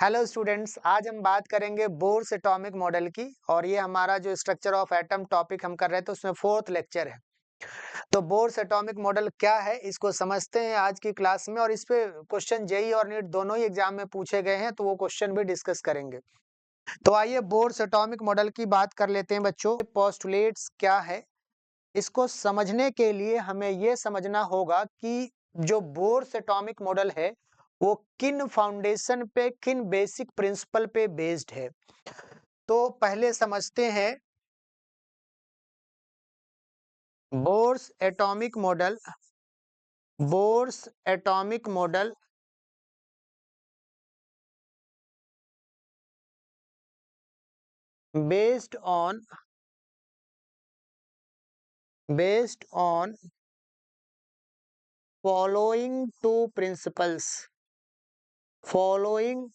Hello students, आज हम बात करेंगे बोर्स एटॉमिक मॉडल की। और ये हमारा जो स्ट्रक्चर ऑफ एटम टॉपिक हम कर रहे थे उसमें फोर्थ लेक्चर है। तो बोर्स एटॉमिक मॉडल क्या है इसको समझते हैं आज की क्लास में, और इस पे क्वेश्चन जेईई और नीट दोनों ही एग्जाम में पूछे गए हैं, तो वो क्वेश्चन भी डिस्कस करेंगे। तो आइए बोर्स एटॉमिक मॉडल की बात कर लेते हैं बच्चों। पोस्टुलेट्स क्या है, इसको समझने के लिए हमें ये समझना होगा कि जो बोर्स एटॉमिक मॉडल है वो किन फाउंडेशन पे, किन बेसिक प्रिंसिपल पे बेस्ड है। तो पहले समझते हैं Bohr's atomic model. Bohr's atomic model based on following to principles. Following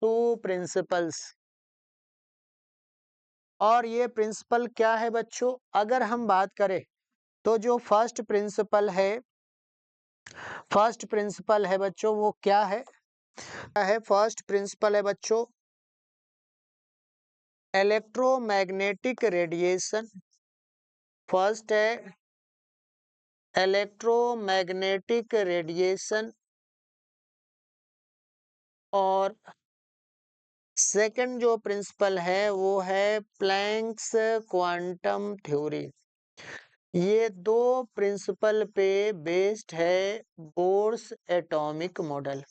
to principles. और ये प्रिंसिपल क्या है बच्चों, अगर हम बात करें तो जो फर्स्ट प्रिंसिपल है बच्चों वो क्या है फर्स्ट प्रिंसिपल है बच्चों इलेक्ट्रोमैग्नेटिक रेडिएशन। फर्स्ट है इलेक्ट्रोमैग्नेटिक रेडिएशन। और सेकंड जो प्रिंसिपल है वो है प्लैंक्स क्वांटम थ्योरी। ये दो प्रिंसिपल पे बेस्ड है बोर्स एटॉमिक मॉडल।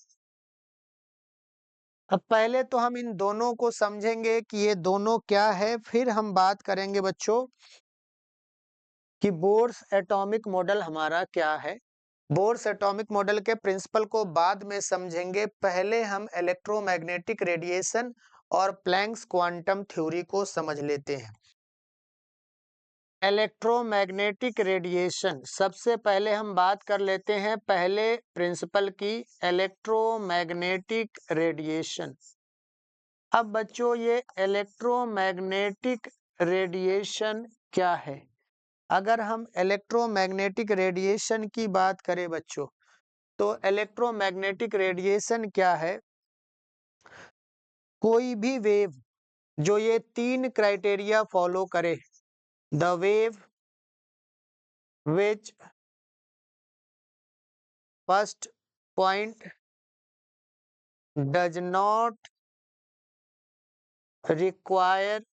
अब पहले तो हम इन दोनों को समझेंगे कि ये दोनों क्या है, फिर हम बात करेंगे बच्चों कि बोर्स एटॉमिक मॉडल हमारा क्या है। बोर्स एटॉमिक मॉडल के प्रिंसिपल को बाद में समझेंगे, पहले हम इलेक्ट्रोमैग्नेटिक रेडिएशन और प्लैंक्स क्वांटम थ्योरी को समझ लेते हैं। इलेक्ट्रोमैग्नेटिक रेडिएशन, सबसे पहले हम बात कर लेते हैं पहले प्रिंसिपल की, इलेक्ट्रोमैग्नेटिक रेडिएशन। अब बच्चों ये इलेक्ट्रोमैग्नेटिक रेडिएशन क्या है। अगर हम इलेक्ट्रोमैग्नेटिक रेडिएशन की बात करें बच्चों, तो इलेक्ट्रोमैग्नेटिक रेडिएशन क्या है, कोई भी वेव जो ये तीन क्राइटेरिया फॉलो करे। The wave which first point does not require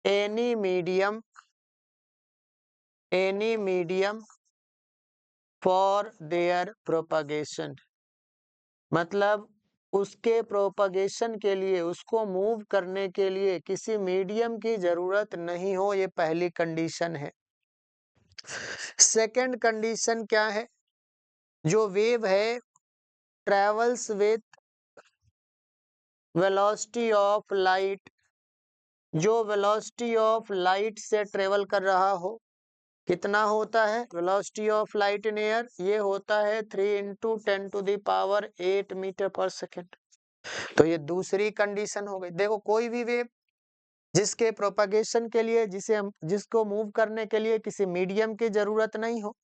any medium for their propagation. मतलब उसके प्रोपगेशन के लिए, उसको मूव करने के लिए किसी मीडियम की जरूरत नहीं हो, ये पहली कंडीशन है। सेकंड कंडीशन क्या है, जो वेव है travels with velocity of light. जो वेलोसिटी ऑफ लाइट से ट्रेवल कर रहा हो, कितना होता है velocity of light in air, ये होता है 3 × 10⁸ मीटर पर सेकेंड। तो ये दूसरी कंडीशन हो गई। देखो कोई भी वेव जिसके प्रोपगेशन के लिए, जिसको मूव करने के लिए किसी मीडियम की जरूरत नहीं हो,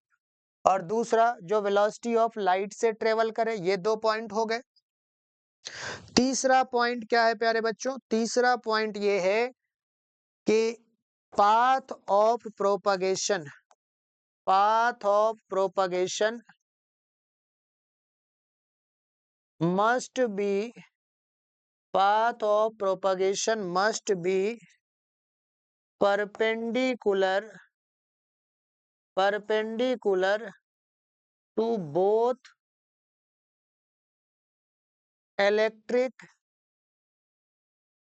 और दूसरा जो वेलोसिटी ऑफ लाइट से ट्रेवल करे, ये दो पॉइंट हो गए। तीसरा पॉइंट क्या है प्यारे बच्चों, तीसरा पॉइंट ये है कि path of propagation must be path of propagation must be perpendicular to both electric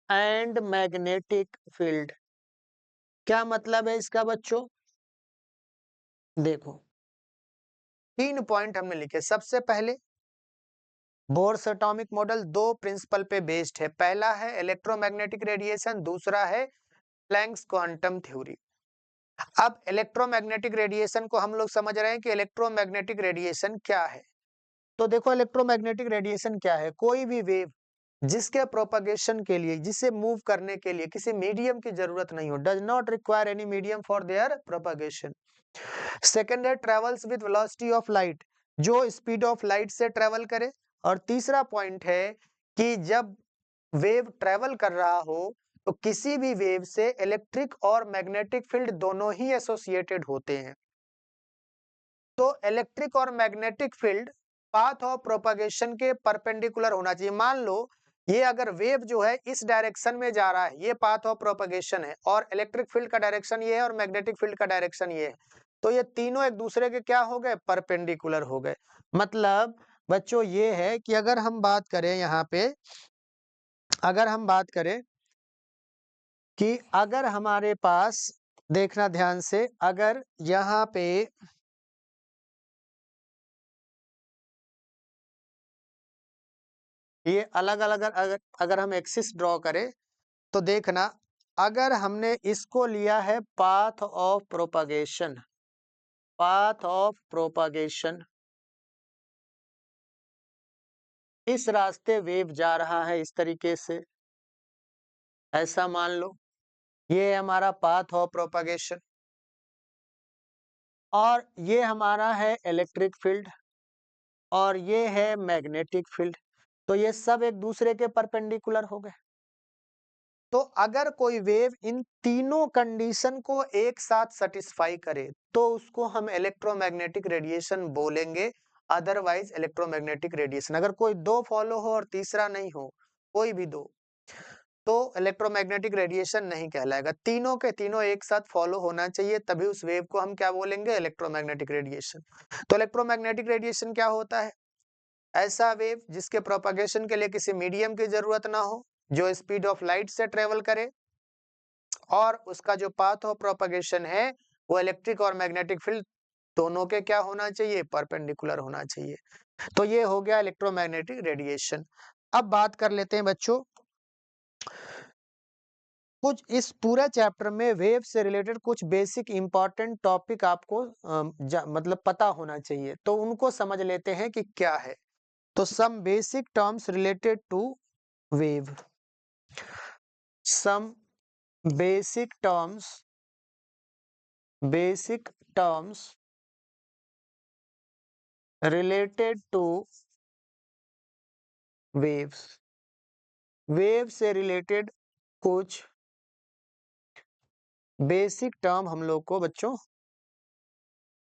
and magnetic field। क्या मतलब है इसका बच्चों, देखो तीन पॉइंट हमने लिखे। सबसे पहले बोर्स एटॉमिक मॉडल दो प्रिंसिपल पे बेस्ड है, पहला है इलेक्ट्रोमैग्नेटिक रेडिएशन, दूसरा है प्लैंक्स क्वांटम थ्योरी। अब इलेक्ट्रोमैग्नेटिक रेडिएशन को हम लोग समझ रहे हैं कि इलेक्ट्रोमैग्नेटिक रेडिएशन क्या है। तो देखो इलेक्ट्रोमैग्नेटिक रेडिएशन क्या है, कोई भी वेव जिसके प्रोपगेशन के लिए, जिसे मूव करने के लिए किसी मीडियम की जरूरत नहीं हो, does not require any medium for their propagation. Second है travels with velocity of light, जो स्पीड ऑफ लाइट से ट्रेवल करे, और तीसरा पॉइंट है कि जब वेव ट्रेवल कर रहा हो तो किसी भी वेव से इलेक्ट्रिक और मैग्नेटिक फील्ड दोनों ही एसोसिएटेड होते हैं। तो इलेक्ट्रिक और magnetic field path of propagation के परपेंडिकुलर होना चाहिए। मान लो ये अगर वेव जो है इस डायरेक्शन में जा रहा है, ये पाथ ऑफ प्रोपगेशन है, और इलेक्ट्रिक फील्ड का डायरेक्शन ये है और मैग्नेटिक फील्ड का डायरेक्शन ये है, तो ये तीनों एक दूसरे के क्या हो गए, परपेंडिकुलर हो गए। मतलब बच्चों ये है कि अगर हम बात करें यहाँ पे, अगर हम बात करें कि अगर हमारे पास, देखना ध्यान से, अगर यहाँ पे ये अलग अलग, अगर हम एक्सिस ड्रॉ करें तो देखना, अगर हमने इसको लिया है path of propagation, path of propagation, इस रास्ते वेव जा रहा है इस तरीके से, ऐसा मान लो ये है हमारा पाथ ऑफ प्रोपगेशन, और ये हमारा है इलेक्ट्रिक फील्ड, और ये है मैग्नेटिक फील्ड। तो ये सब एक दूसरे के परपेंडिकुलर हो गए। तो अगर कोई वेव इन तीनों कंडीशन को एक साथ सेटिस्फाई करे तो उसको हम इलेक्ट्रोमैग्नेटिक रेडिएशन बोलेंगे, अदरवाइज इलेक्ट्रोमैग्नेटिक रेडिएशन। अगर कोई दो फॉलो हो और तीसरा नहीं हो, कोई भी दो, तो इलेक्ट्रोमैग्नेटिक रेडिएशन नहीं कहलाएगा। तीनों के तीनों एक साथ फॉलो होना चाहिए, तभी उस वेव को हम क्या बोलेंगे, इलेक्ट्रोमैग्नेटिक रेडिएशन। तो इलेक्ट्रोमैग्नेटिक रेडिएशन क्या होता है, ऐसा वेव जिसके प्रोपगेशन के लिए किसी मीडियम की जरूरत ना हो, जो स्पीड ऑफ लाइट से ट्रेवल करे, और उसका जो पाथ ऑफ प्रोपगेशन है वो इलेक्ट्रिक और मैग्नेटिक फील्ड दोनों के क्या होना चाहिए, परपेंडिकुलर होना चाहिए। तो ये हो गया इलेक्ट्रोमैग्नेटिक रेडिएशन। अब बात कर लेते हैं बच्चों, कुछ इस पूरे चैप्टर में वेव से रिलेटेड कुछ बेसिक इंपॉर्टेंट टॉपिक आपको मतलब पता होना चाहिए, तो उनको समझ लेते हैं कि क्या है। तो some basic terms related to wave, some basic terms, basic terms related to waves, wave से रिलेटेड कुछ बेसिक टर्म हम लोग को बच्चों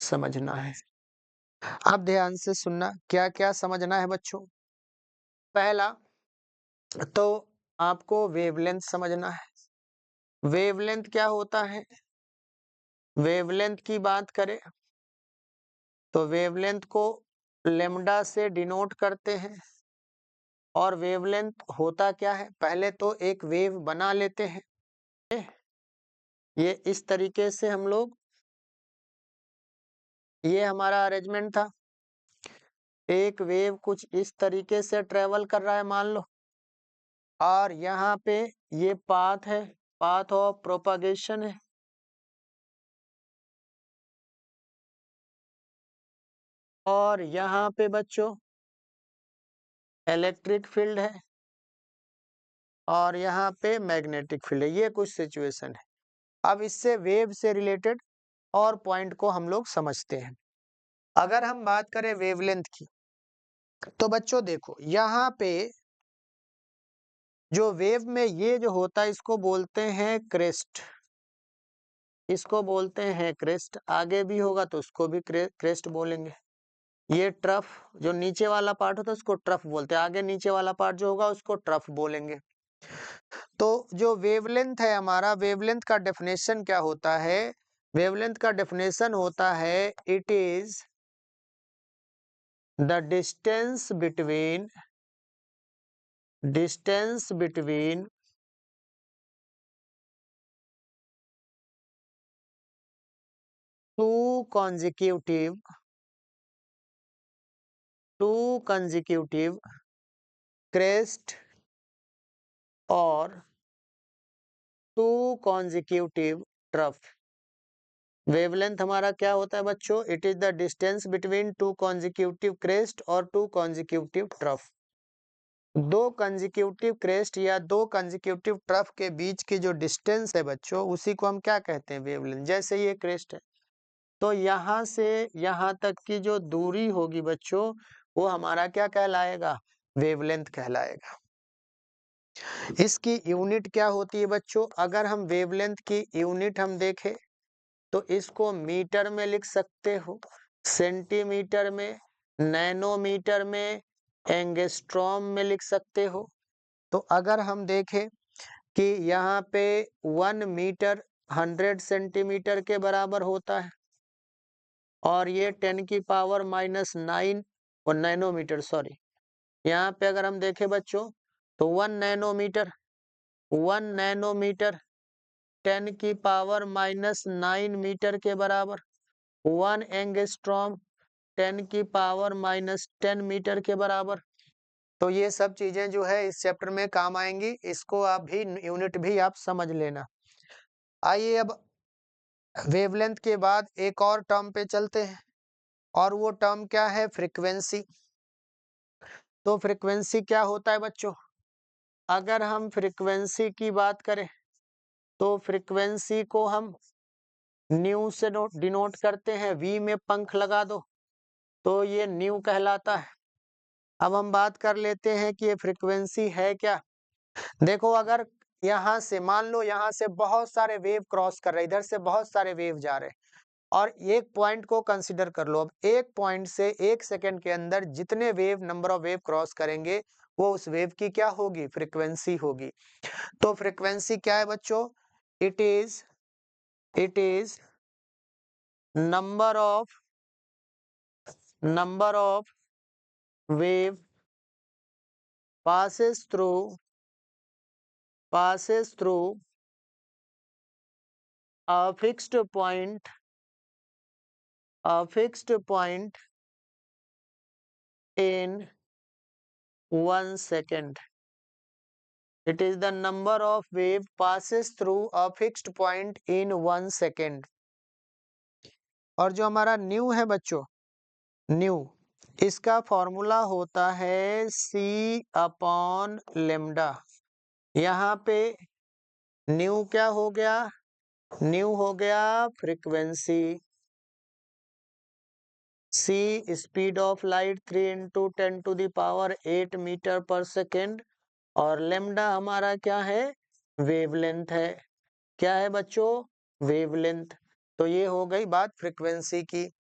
समझना है। आप ध्यान से सुनना, क्या क्या समझना है बच्चों। पहला तो आपको वेवलेंथ समझना है। वेवलेंथ क्या होता है, वेवलेंथ की बात करें तो वेवलेंथ को लेम्डा से डिनोट करते हैं। और वेवलेंथ होता क्या है, पहले तो एक वेव बना लेते हैं, ये इस तरीके से हम लोग, ये हमारा अरेंजमेंट था। एक वेव कुछ इस तरीके से ट्रेवल कर रहा है मान लो, और यहाँ पे ये पाथ है, पाथ ऑफ प्रोपगेशन है, और यहाँ पे बच्चों इलेक्ट्रिक फील्ड है, और यहाँ पे मैग्नेटिक फील्ड है। ये कुछ सिचुएशन है। अब इससे वेव से रिलेटेड और पॉइंट को हम लोग समझते हैं। अगर हम बात करें वेवलेंथ की, तो बच्चों देखो यहाँ पे जो वेव में ये जो होता है इसको बोलते हैं क्रेस्ट, इसको बोलते हैं क्रेस्ट। आगे भी होगा तो उसको भी क्रेस्ट बोलेंगे। ये ट्रफ, जो नीचे वाला पार्ट होता है उसको ट्रफ बोलते हैं, आगे नीचे वाला पार्ट जो होगा उसको ट्रफ बोलेंगे। तो जो वेवलेंथ है हमारा, वेवलेंथ का डेफिनेशन क्या होता है, वेवलेंथ का डेफिनेशन होता है it is the distance between two consecutive crest और टू consecutive trough। वेवलेंथ हमारा क्या होता है बच्चों, it is the distance between two consecutive crest और टू consecutive trough। दो कंजिक्यूटिव क्रेस्ट या दो कंजिक्यूटिव ट्रफ के बीच की जो डिस्टेंस है बच्चों, उसी को हम क्या कहते हैं, वेवलेंथ। जैसे ये क्रेस्ट है, तो यहाँ से यहाँ तक की जो दूरी होगी बच्चों, वो हमारा क्या कहलाएगा? वेवलेंथ कहलाएगा। इसकी यूनिट क्या होती है बच्चों? अगर हम वेवलेंथ की यूनिट हम देखें तो इसको मीटर में लिख सकते हो, सेंटीमीटर में, नैनोमीटर में, एंगस्ट्रॉम में लिख सकते हो। तो अगर हम देखें कि यहाँ पे 1 मीटर 100 सेंटीमीटर के बराबर होता है और ये 10 की पावर -9 और नैनोमीटर, सॉरी, यहाँ पे अगर हम देखें बच्चों तो 1 नैनोमीटर 10 की पावर -9 मीटर के बराबर, 1 एंगस्ट्रॉम 10 की पावर -10 मीटर के बराबर। तो ये सब चीजें जो है इस चैप्टर में काम आएंगी, इसको आप भी यूनिट भी आप समझ लेना। आइए अब वेवलेंथ के बाद एक और टर्म पे चलते हैं, और वो टर्म क्या है? फ्रीक्वेंसी। तो फ्रीक्वेंसी क्या होता है बच्चों? अगर हम फ्रीक्वेंसी की बात करें तो फ्रीक्वेंसी को हम न्यू से डिनोट करते हैं, वी में पंख लगा दो तो ये न्यू कहलाता है। अब हम बात कर लेते हैं कि ये फ्रीक्वेंसी है क्या। देखो, अगर यहाँ से मान लो यहाँ से बहुत सारे वेव क्रॉस कर रहे हैं, इधर से बहुत सारे वेव जा रहे हैं, और एक पॉइंट को कंसीडर कर लो। अब एक पॉइंट से 1 सेकंड के अंदर जितने wave number of wave cross करेंगे वो उस वेव की क्या होगी? फ्रीक्वेंसी होगी। तो फ्रीक्वेंसी क्या है बच्चों? It is number of wave passes through a fixed point in 1 second. It is the number of wave passes through a fixed point in 1 second. और जो हमारा न्यू है बच्चों, न्यू, इसका फॉर्मूला होता है C/λ। यहाँ पे न्यू क्या हो गया? न्यू हो गया frequency. C speed of light 3 × 10⁸ metre per second, और लेमडा हमारा क्या है? वेवलेंथ है। क्या है बच्चों? वेवलेंथ। तो ये हो गई बात फ्रीक्वेंसी की।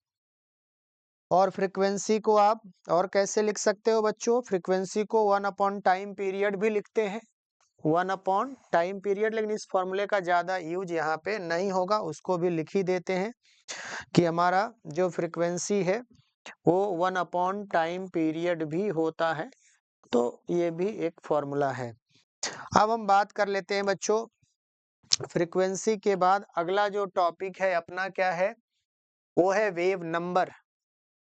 और फ्रीक्वेंसी को आप और कैसे लिख सकते हो बच्चों? फ्रीक्वेंसी को 1 टाइम पीरियड भी लिखते हैं, 1 टाइम पीरियड, लेकिन इस फॉर्मूले का ज्यादा यूज यहाँ पे नहीं होगा, उसको भी लिख ही देते हैं कि हमारा जो फ्रीक्वेंसी है वो 1 टाइम पीरियड भी होता है। तो ये भी एक फॉर्मूला है। अब हम बात कर लेते हैं बच्चों फ्रीक्वेंसी के बाद अगला जो टॉपिक है अपना क्या है? वो है वेव नंबर।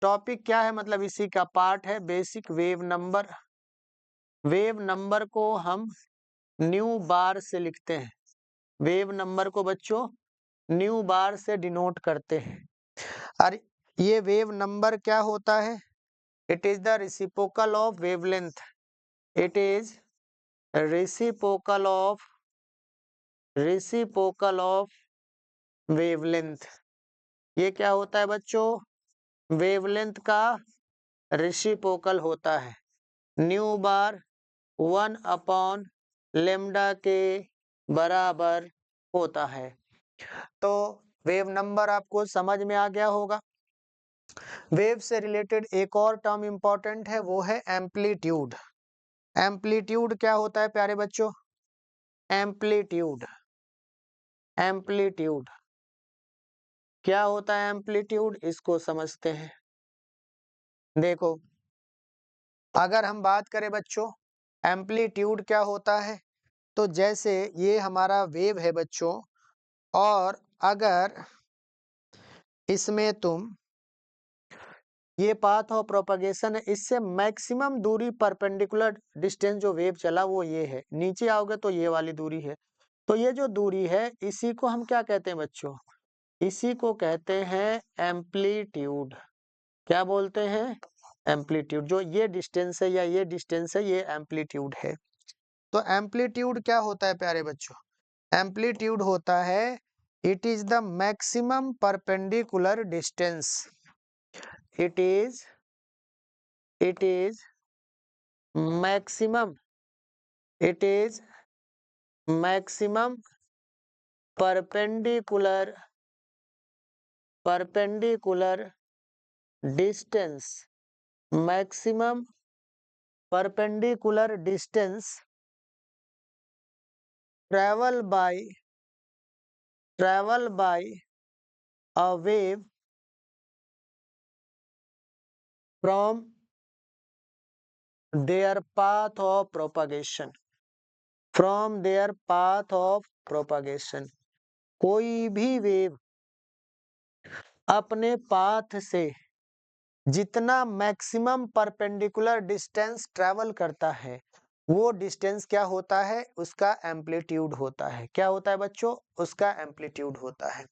टॉपिक क्या है? मतलब इसी का पार्ट है basic wave number. Wave number को हम न्यू बार से लिखते हैं। वेव नंबर को बच्चों न्यू बार से डिनोट करते हैं। और ये वेव नंबर क्या होता है? It is the reciprocal of wavelength. It is reciprocal of wavelength. ये क्या होता है बच्चों? वेवलेंथ का रेसिप्रोकल होता है। न्यू बार 1/λ के बराबर होता है। तो वेव नंबर आपको समझ में आ गया होगा। वेव से रिलेटेड एक और टर्म इंपॉर्टेंट है, वो है एम्पलीट्यूड। एम्पलीट्यूड क्या होता है प्यारे बच्चों? एम्पलीट्यूड क्या होता है? एम्पलीट्यूड, इसको समझते हैं। देखो, अगर हम बात करें बच्चों एम्पलीट्यूड क्या होता है, तो जैसे ये हमारा वेव है बच्चों, और अगर इसमें तुम ये पाथ ऑफ प्रोपगेशन है, इससे मैक्सिमम दूरी परपेंडिकुलर डिस्टेंस जो वेव चला वो ये है, नीचे आओगे तो ये वाली दूरी है। तो ये जो दूरी है इसी को हम क्या कहते हैं बच्चों? इसी को कहते हैं एम्पलीट्यूड। क्या बोलते हैं? एम्पलीट्यूड। जो ये डिस्टेंस है या ये डिस्टेंस है, ये एम्पलीट्यूड है। तो एम्पलीट्यूड क्या होता है प्यारे बच्चों? एम्पलीट्यूड होता है It is the maximum perpendicular distance. It is maximum. It is maximum perpendicular distance. Maximum perpendicular distance travel by a wave from their path of propagation. From their path of propagation. कोई भी wave अपने path से जितना maximum perpendicular distance travel करता है वो distance क्या होता है? उसका एम्पलीट्यूड होता है। क्या होता है बच्चों? उसका एम्पलीट्यूड होता है।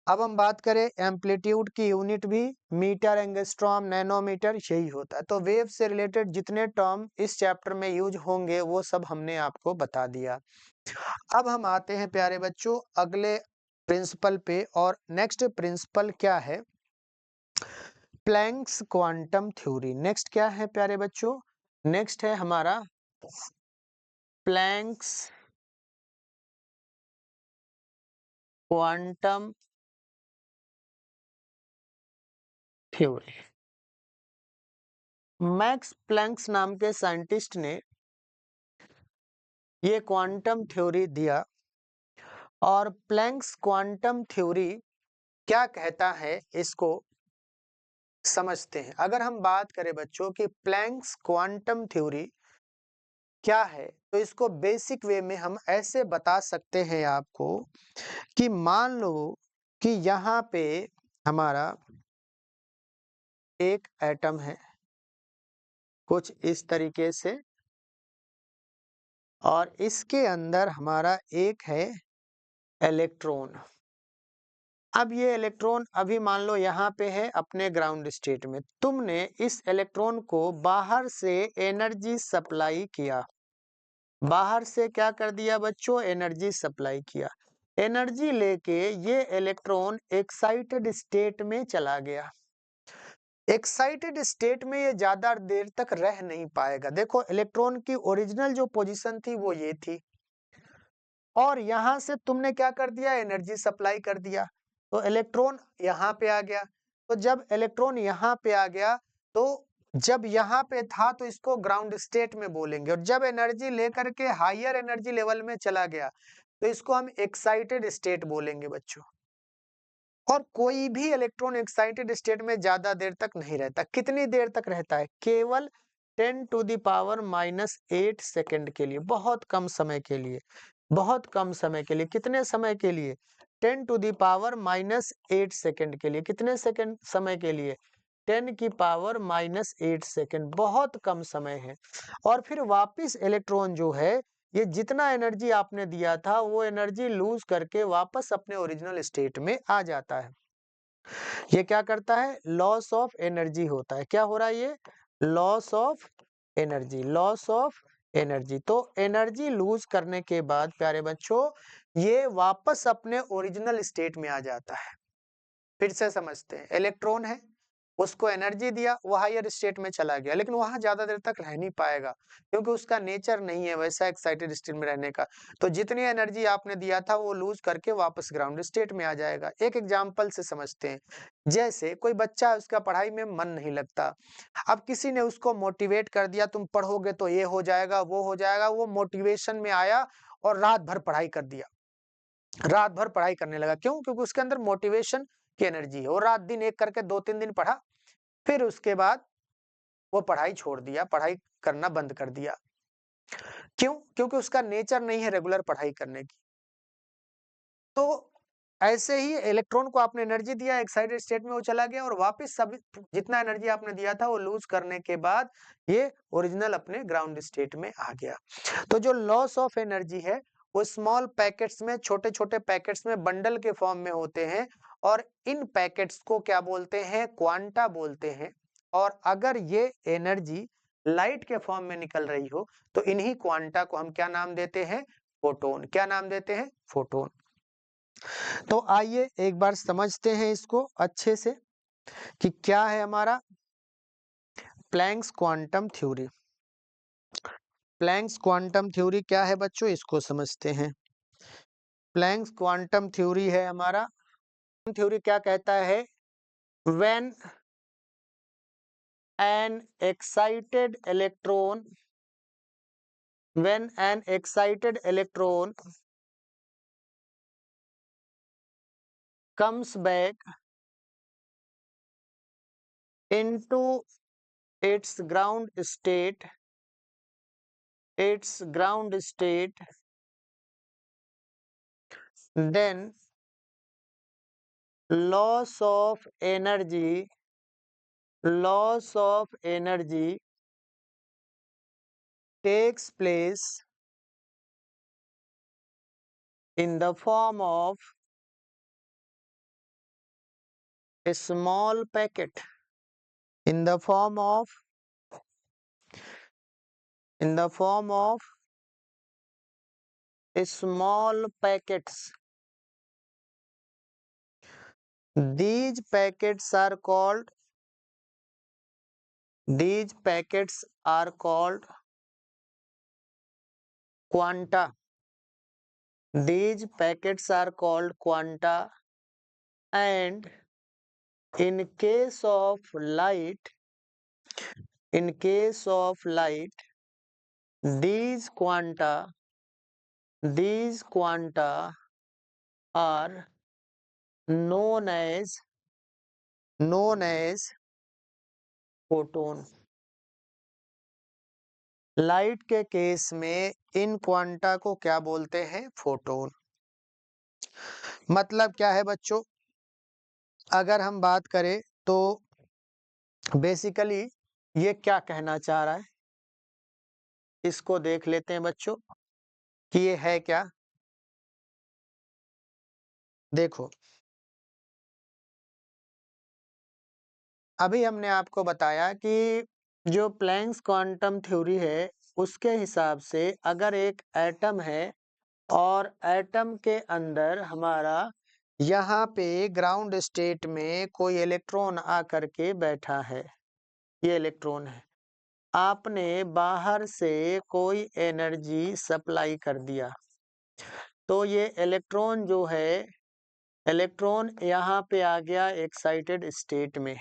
अब हम बात करें एम्पलीट्यूड की यूनिट भी मीटर, एंगस्ट्रॉम, नैनोमीटर यही होता है। तो वेव से रिलेटेड जितने टर्म इस चैप्टर में यूज होंगे वो सब हमने आपको बता दिया। अब हम आते हैं प्यारे बच्चों अगले प्रिंसिपल पे, और नेक्स्ट प्रिंसिपल क्या है? Planks quantum theory. नेक्स्ट क्या है प्यारे बच्चों? नेक्स्ट है हमारा Planck's quantum theory. Max Planck's नाम के साइंटिस्ट ने ये क्वांटम थ्योरी दिया, और प्लैंक्स क्वांटम थ्योरी क्या कहता है इसको समझते हैं। अगर हम बात करें बच्चों कि प्लैंक्स क्वांटम थ्योरी क्या है, तो इसको बेसिक वे में हम ऐसे बता सकते हैं आपको कि मान लो कि यहाँ पे हमारा एक एटम है कुछ इस तरीके से, और इसके अंदर हमारा एक है इलेक्ट्रॉन। अब ये इलेक्ट्रॉन अभी मान लो यहाँ पे है अपने ग्राउंड स्टेट में, तुमने इस इलेक्ट्रॉन को बाहर से एनर्जी सप्लाई किया। बाहर से क्या कर दिया बच्चों? एनर्जी सप्लाई किया। एनर्जी लेके ये इलेक्ट्रॉन एक्साइटेड स्टेट में चला गया। एक्साइटेड स्टेट में ये ज्यादा देर तक रह नहीं पाएगा। देखो इलेक्ट्रॉन की ओरिजिनल जो पोजीशन थी वो ये थी, और यहां से तुमने क्या कर दिया? एनर्जी सप्लाई कर दिया, तो इलेक्ट्रॉन यहाँ पे आ गया। तो जब इलेक्ट्रॉन यहाँ पे आ गया, तो जब यहाँ पे था तो इसको ग्राउंड स्टेट में बोलेंगे, और जब एनर्जी लेकर के हायर एनर्जी लेवल में चला गया तो इसको हम एक्साइटेड स्टेट बोलेंगे बच्चों। और कोई भी इलेक्ट्रॉन एक्साइटेड स्टेट में ज्यादा देर तक नहीं रहता। कितनी देर तक रहता है? केवल 10⁻⁻8 सेकंड के लिए, बहुत कम समय के लिए, बहुत कम समय के लिए। कितने समय के लिए? 10⁻⁻8 सेकंड के लिए। कितने सेकंड समय के लिए? 10⁻⁻8 सेकंड, बहुत कम समय है। और फिर वापिस इलेक्ट्रॉन जो है, ये जितना एनर्जी आपने दिया था वो एनर्जी लूज करके वापस अपने ओरिजिनल स्टेट में आ जाता है। ये क्या करता है? लॉस ऑफ एनर्जी होता है। क्या हो रहा है? ये loss of energy, loss of energy. तो एनर्जी लूज करने के बाद प्यारे बच्चों ये वापस अपने ओरिजिनल स्टेट में आ जाता है। फिर से समझते हैं, इलेक्ट्रॉन है, उसको एनर्जी दिया, वो हायर स्टेट में चला गया, लेकिन वहां ज्यादा देर तक रह नहीं पाएगा क्योंकि उसका नेचर नहीं है वैसा एक्साइटेड स्टेट में रहने का। तो जितनी एनर्जी आपने दिया था वो लूज करके वापस ग्राउंड स्टेट में आ जाएगा। एक एग्जांपल से समझते हैं, जैसे कोई बच्चा, उसका पढ़ाई में मन नहीं लगता, अब किसी ने उसको मोटिवेट कर दिया, तुम पढ़ोगे तो ये हो जाएगा वो हो जाएगा, वो मोटिवेशन में आया और रात भर पढ़ाई कर दिया, रात भर पढ़ाई करने लगा। क्यों? क्योंकि उसके अंदर मोटिवेशन की एनर्जी है। और रात दिन एक करके 2-3 दिन पढ़ा, फिर उसके बाद वो पढ़ाई छोड़ दिया, पढ़ाई करना बंद कर दिया। क्यों? क्योंकि उसका नेचर नहीं है रेगुलर पढ़ाई करने की। तो ऐसे ही इलेक्ट्रॉन को आपने एनर्जी दिया, एक्साइटेड स्टेट में वो चला गया, और वापस सभी जितना एनर्जी आपने दिया था वो लूज करने के बाद ये ओरिजिनल अपने ग्राउंड स्टेट में आ गया। तो जो लॉस ऑफ एनर्जी है वो स्मॉल पैकेट्स में, छोटे छोटे पैकेट्स में, बंडल के फॉर्म में होते हैं, और इन पैकेट्स को क्या बोलते हैं? क्वांटा बोलते हैं। और अगर ये एनर्जी लाइट के फॉर्म में निकल रही हो तो इन्हीं क्वांटा को हम क्या नाम देते हैं? फोटोन। क्या नाम देते हैं? फोटोन। तो आइए एक बार समझते हैं इसको अच्छे से कि क्या है हमारा Planck's quantum theory. Planck's quantum theory क्या है बच्चों, इसको समझते हैं। प्लैंक्स क्वांटम थ्योरी है हमारा, थ्योरी क्या कहता है, when an excited electron when an excited electron comes back into its ground state, then loss of energy takes place in the form of a small packet, in the form of a small packets. These packets are called quanta. These packets are called quanta, and in case of light, these quanta are known as photon. Light के case में इन quanta को क्या बोलते हैं, photon. मतलब क्या है बच्चों, अगर हम बात करें तो बेसिकली ये क्या कहना चाह रहा है, इसको देख लेते हैं बच्चों कि ये है क्या। देखो, अभी हमने आपको बताया कि जो प्लैंक्स क्वांटम थ्योरी है उसके हिसाब से अगर एक एटम है और एटम के अंदर हमारा यहाँ पे ग्राउंड स्टेट में कोई इलेक्ट्रॉन आकर के बैठा है, ये इलेक्ट्रॉन है, आपने बाहर से कोई एनर्जी सप्लाई कर दिया, तो ये इलेक्ट्रॉन जो है, इलेक्ट्रॉन यहाँ पे आ गया एक्साइटेड स्टेट में,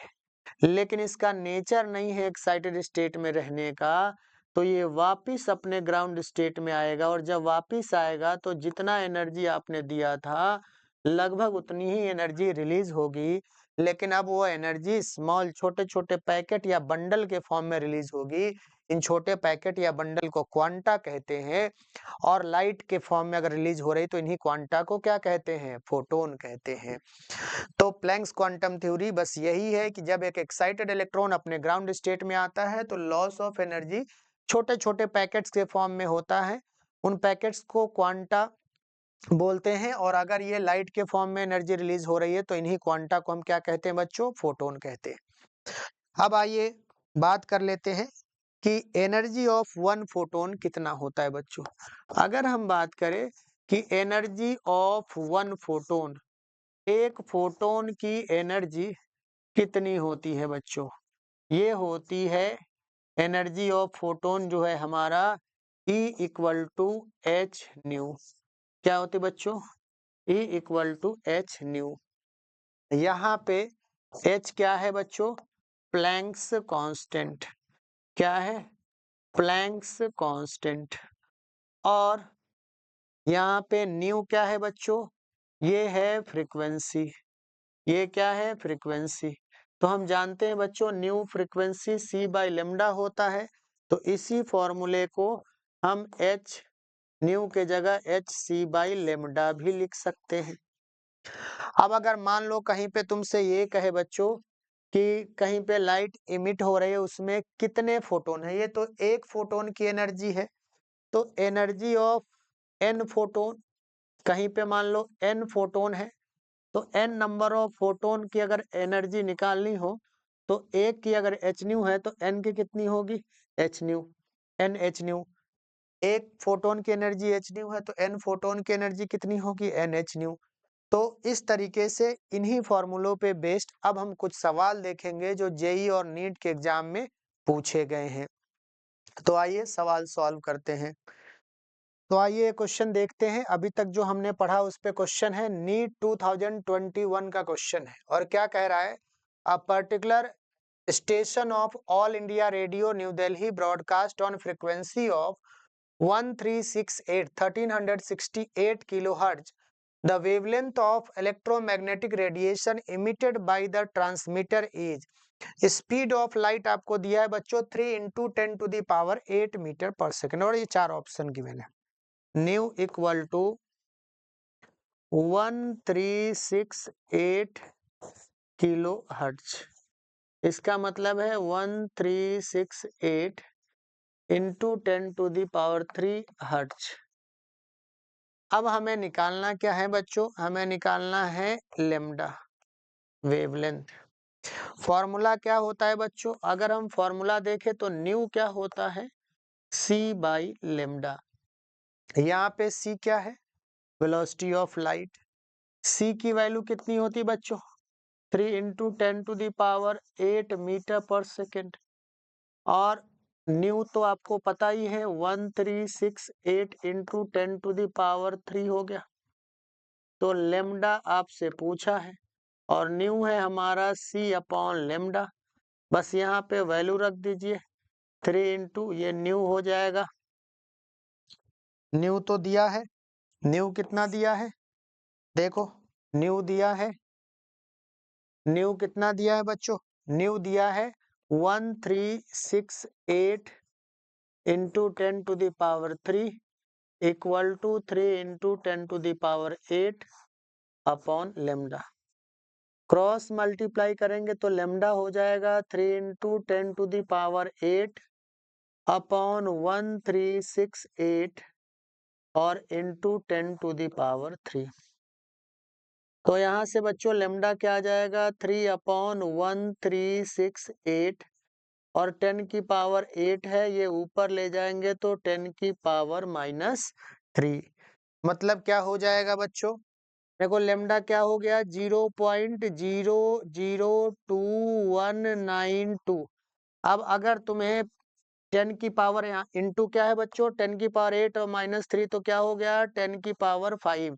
लेकिन इसका नेचर नहीं है एक्साइटेड स्टेट में रहने का, तो ये वापिस अपने ग्राउंड स्टेट में आएगा, और जब वापिस आएगा तो जितना एनर्जी आपने दिया था लगभग उतनी ही एनर्जी रिलीज होगी, लेकिन अब वो एनर्जी स्मॉल छोटे छोटे पैकेट या बंडल के फॉर्म में रिलीज होगी। इन छोटे पैकेट या बंडल को क्वांटा कहते हैं, और लाइट के फॉर्म में अगर रिलीज हो रही तो इन्हीं क्वांटा को क्या कहते हैं, फोटोन कहते हैं। तो प्लैंक्स क्वांटम थ्योरी बस यही है कि जब एक एक्साइटेड इलेक्ट्रॉन अपने ग्राउंड स्टेट में आता है तो लॉस ऑफ एनर्जी छोटे छोटे पैकेट्स के फॉर्म में होता है, उन पैकेट्स को क्वांटा बोलते हैं, और अगर ये लाइट के फॉर्म में एनर्जी रिलीज हो रही है तो इन्हीं क्वांटा को हम क्या कहते हैं बच्चों, फोटोन कहते हैं। अब आइए बात कर लेते हैं कि एनर्जी ऑफ वन फोटोन कितना होता है बच्चों। अगर हम बात करें कि एनर्जी ऑफ वन फोटोन, एक फोटोन की एनर्जी कितनी होती है बच्चों, ये होती है एनर्जी ऑफ फोटोन जो है हमारा E equal to H nu. क्या होती है बच्चों, E equal to H nu. यहाँ पे H क्या है बच्चों, प्लैंक्स कांस्टेंट। क्या है, प्लैंक्स कांस्टेंट। और यहाँ पे न्यू क्या है बच्चों, ये है फ्रीक्वेंसी। ये क्या है, फ्रीक्वेंसी। तो हम जानते हैं बच्चों new frequency c by lambda होता है, तो इसी फॉर्मूले को हम h न्यू के जगह एच सी बाई लेमडा भी लिख सकते हैं। अब अगर मान लो कहीं पे तुमसे ये कहे बच्चों कि कहीं पे लाइट इमिट हो रही है, उसमें कितने फोटोन है, ये तो एक फोटोन की एनर्जी है, तो एनर्जी ऑफ n फोटोन, कहीं पे मान लो n फोटोन है, तो n नंबर ऑफ फोटोन की अगर एनर्जी निकालनी हो तो एक की अगर एच न्यू है तो n की कितनी होगी, H nu, N H nu. एक फोटोन की एनर्जी एच न्यू है तो n फोटोन की एनर्जी कितनी होगी, एन एच न्यू। तो इस तरीके से इन्हीं फॉर्मूलों पे बेस्ड अब हम कुछ सवाल देखेंगे जो जेई और नीट के एग्जाम में पूछे गए हैं। तो आइए सवाल सॉल्व करते हैं। तो आइए क्वेश्चन देखते हैं। अभी तक जो हमने पढ़ा उस पे क्वेश्चन है, नीट 2021 का क्वेश्चन है और क्या कह रहा है, a particular station of all India radio new Delhi broadcast on frequency of 1368 kilohertz the wavelength of electromagnetic radiation emitted by the transmitter is, speed of light आपको दिया है बच्चों 3 into 10 to the power 8 metre per second और ये चार option given है। Nu equal to 1368 kilohertz, इसका मतलब है 1368 into 10 to the power 3 hertz. अब हमें निकालना क्या है बच्चों, हमें निकालना है लेम्डा वेवलेंथ। फॉर्मूला क्या होता है बच्चों, अगर हम फॉर्मूला देखें तो न्यू क्या होता है, सी बाई लेम्डा। यहाँ पे सी क्या है, वेलोसिटी ऑफ लाइट। सी की वैल्यू कितनी होती बच्चों, 3 into 10 to the power 8 metre per second. और न्यू तो आपको पता ही है 1368 इंटू 10 टू द पावर 3 हो गया। तो लेम्डा आपसे पूछा है और न्यू है हमारा सी अपॉन लेम्डा, बस यहाँ पे वैल्यू रख दीजिए 3 इंटू ये न्यू हो जाएगा। न्यू तो दिया है, न्यू कितना दिया है, देखो न्यू दिया है, न्यू कितना दिया है बच्चों, न्यू दिया है 1368 into 10 to the power 3 equal to 3 into 10 to the power 8 upon lambda. Cross multiply करेंगे तो लेम्डा हो जाएगा 3 into 10 to the power 8 upon 1368 और इंटू 10 टू द पावर 3। तो यहाँ से बच्चों लेम्डा क्या आ जाएगा 3 अपॉन 1368 और 10 की पावर 8 है, ये ऊपर ले जाएंगे तो 10 की पावर -3। मतलब क्या हो जाएगा बच्चों, देखो लेम्डा क्या हो गया 0.0021992। अब अगर तुम्हें 10 की पावर यहाँ इंटू क्या है बच्चों 10 की पावर 8 और -3 तो क्या हो गया 10 की पावर 5।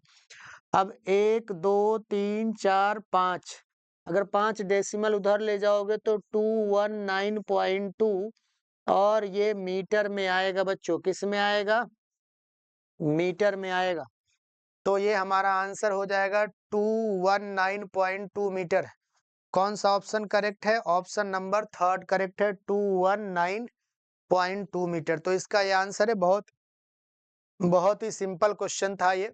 अब 1 2 3 4 5, अगर 5 डेसिमल उधर ले जाओगे तो 219.2 और ये मीटर में आएगा बच्चों, किस में आएगा, मीटर में आएगा। तो ये हमारा आंसर हो जाएगा 219.2 मीटर। कौन सा ऑप्शन करेक्ट है, ऑप्शन नंबर 3 करेक्ट है, 219.2 मीटर। तो इसका ये आंसर है। बहुत ही सिंपल क्वेश्चन था ये।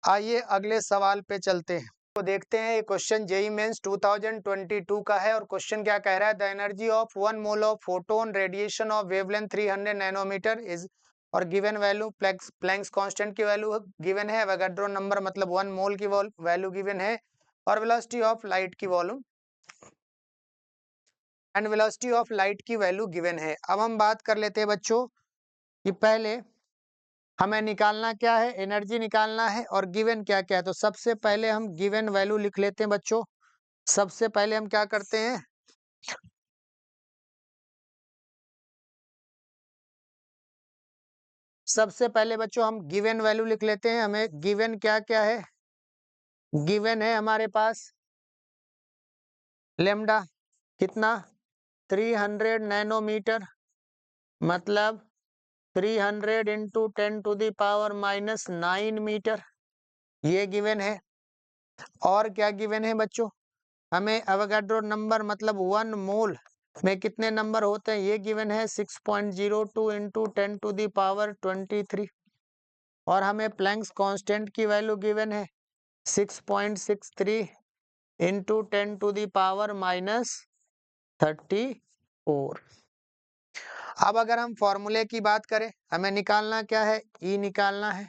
आइए अगले सवाल पे चलते हैं। तो देखते हैं, ये क्वेश्चन जेईई मेंस 2022 का है और क्वेश्चन क्या कह रहा है, the energy of 1 mole of photon radiation of wavelength 300 nanometre is, और गिवन वैल्यू प्लैंक्स कांस्टेंट की वैल्यू गिवन है, एवोगाड्रो नंबर मतलब 1 मोल की वैल्यू गिवन है, और वेलोसिटी ऑफ लाइट की volume and velocity of light की वैल्यू गिवन है। अब हम बात कर लेते हैं बच्चों कि पहले हमें निकालना क्या है, एनर्जी निकालना है और गिवन क्या क्या है। तो सबसे पहले हम गिवन वैल्यू लिख लेते हैं बच्चों। सबसे पहले हम क्या करते हैं, सबसे पहले बच्चों हम गिवन वैल्यू लिख लेते हैं। हमें गिवन क्या क्या है, गिवन है हमारे पास लेम्डा कितना 300 नैनोमीटर, मतलब 300 into 10 to the power -9 metre, ये गिवन है। और क्या गिवन है बच्चों, हमें एवोगाड्रो नंबर मतलब 1 मोल में कितने नंबर होते हैं ये गिवन है 6.02 इंटू 10 टू द पावर 23। और हमें प्लैंक्स कांस्टेंट की वैल्यू गिवन है 6.63 इंटू 10 टू द पावर -34। अब अगर हम फॉर्मूले की बात करें, हमें निकालना क्या है, ई निकालना है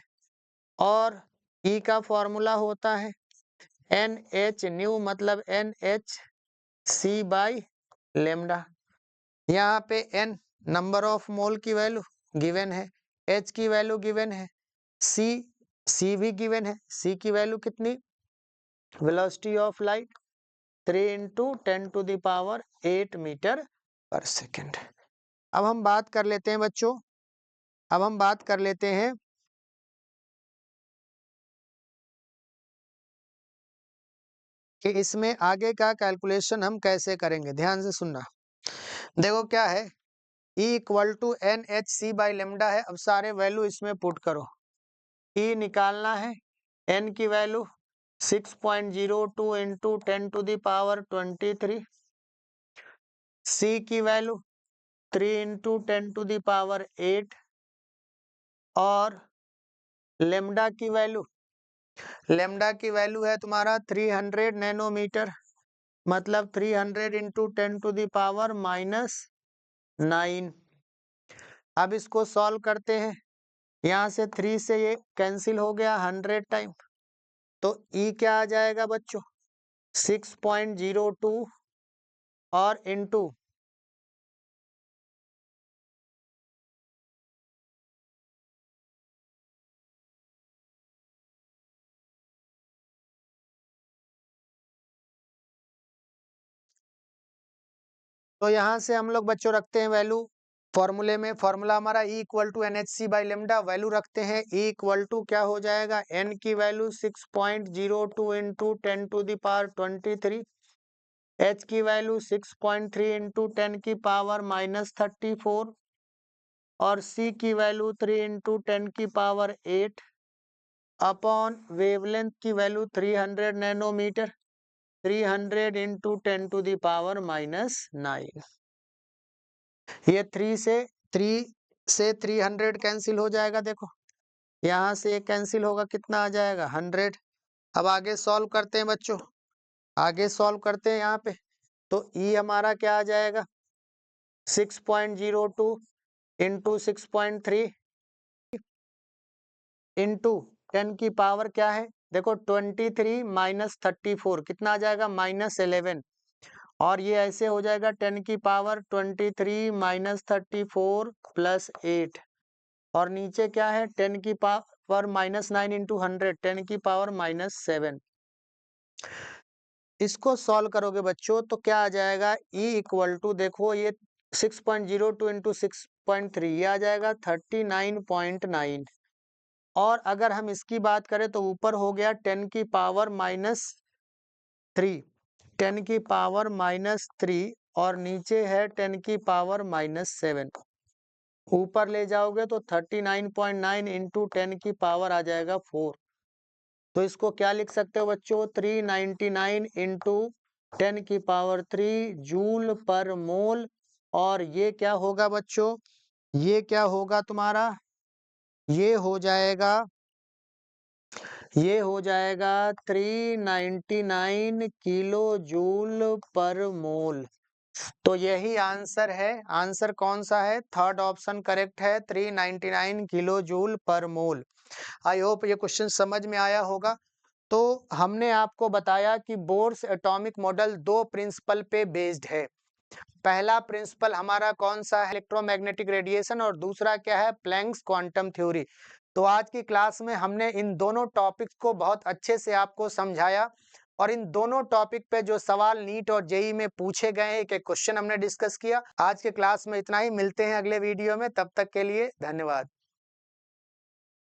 और ई का फॉर्मूला होता है NH न्यू मतलब NH C बाई लेम्डा। यहाँ पे N नंबर ऑफ मोल की वैल्यू गिवन है, H की वैल्यू गिवन है, C भी गिवन है, C की वैल्यू कितनी velocity of light 3 into 10⁸ metre per second. अब हम बात कर लेते हैं बच्चों, अब हम बात कर लेते हैं कि इसमें आगे का कैलकुलेशन हम कैसे करेंगे। ध्यान से सुनना। देखो क्या है, E equal to N H C by lambda है। अब सारे वैल्यू इसमें पुट करो। E निकालना है, n की वैल्यू 6.02 इंटू 10⁻23, C की वैल्यू 3 इंटू 10⁸, और लेमडा की वैल्यू, लेमडा की वैल्यू है तुम्हारा 300 नैनोमीटर, मतलब 300 इंटू 10⁻⁻⁹। अब इसको सॉल्व करते हैं, यहाँ से 3 से ये कैंसिल हो गया 100 टाइम, तो E क्या आ जाएगा बच्चों 6.02 और इंटू तो यहाँ से हम लोग बच्चों रखते हैं वैल्यू फॉर्मूले में। फॉर्मूला हमारा E equal to NHC by lambda, value रखते हैं E इक्वल टू क्या हो जाएगा, N की वैल्यू 6.02 इंटू 10⁻23, H की वैल्यू 6.3 इंटू 10⁻⁻34, और C की वैल्यू 3 इंटू 10⁸ अपॉन वेवलेंथ की वैल्यू 300 नैनोमीटर, 300 इंटू 10⁻⁹। ये 3 से 300 कैंसिल हो जाएगा। देखो यहाँ से ये कैंसिल होगा, कितना आ जाएगा 100। अब आगे सॉल्व करते हैं बच्चों, आगे सॉल्व करते हैं यहाँ पे, तो E हमारा क्या आ जाएगा 6.02 इंटू 6.3 इंटू 10 की पावर क्या है, देखो 23 माइनस 34 कितना आ जाएगा -11, और ये ऐसे हो जाएगा 10 की पावर 23 माइनस 34 प्लस 8, और नीचे क्या है 10 की पावर -9 इंटू 100, 10 की पावर -7। इसको सॉल्व करोगे बच्चों तो क्या आ जाएगा E इक्वल टू, देखो ये 6.02 इंटू 6.3 ये आ जाएगा 39.9, और अगर हम इसकी बात करें तो ऊपर हो गया 10 की पावर -3, 10 की पावर -3, और नीचे है 10 की पावर -7। ऊपर ले जाओगे तो 39.9 इंटू 10 की पावर आ जाएगा 4। तो इसको क्या लिख सकते हो बच्चों 399 इंटू 10 की पावर 3 जूल पर मोल, और ये क्या होगा बच्चों, ये क्या होगा तुम्हारा, ये हो जाएगा, ये हो जाएगा 399 किलो जूल पर मोल। तो यही आंसर है। आंसर कौन सा है, थर्ड ऑप्शन करेक्ट है, 399 किलो जूल पर मोल। आई होप ये क्वेश्चन समझ में आया होगा। तो हमने आपको बताया कि बोर्स एटॉमिक मॉडल दो प्रिंसिपल पे बेस्ड है। पहला प्रिंसिपल हमारा कौन सा है, इलेक्ट्रोमैग्नेटिक रेडिएशन, और दूसरा क्या है, प्लैंक्स क्वांटम थ्योरी। तो आज की क्लास में हमने इन दोनों टॉपिक्स को बहुत अच्छे से आपको समझाया, और इन दोनों टॉपिक पे जो सवाल नीट और जेई में पूछे गए हैं, एक एक क्वेश्चन हमने डिस्कस किया। आज के क्लास में इतना ही, मिलते हैं अगले वीडियो में, तब तक के लिए धन्यवाद।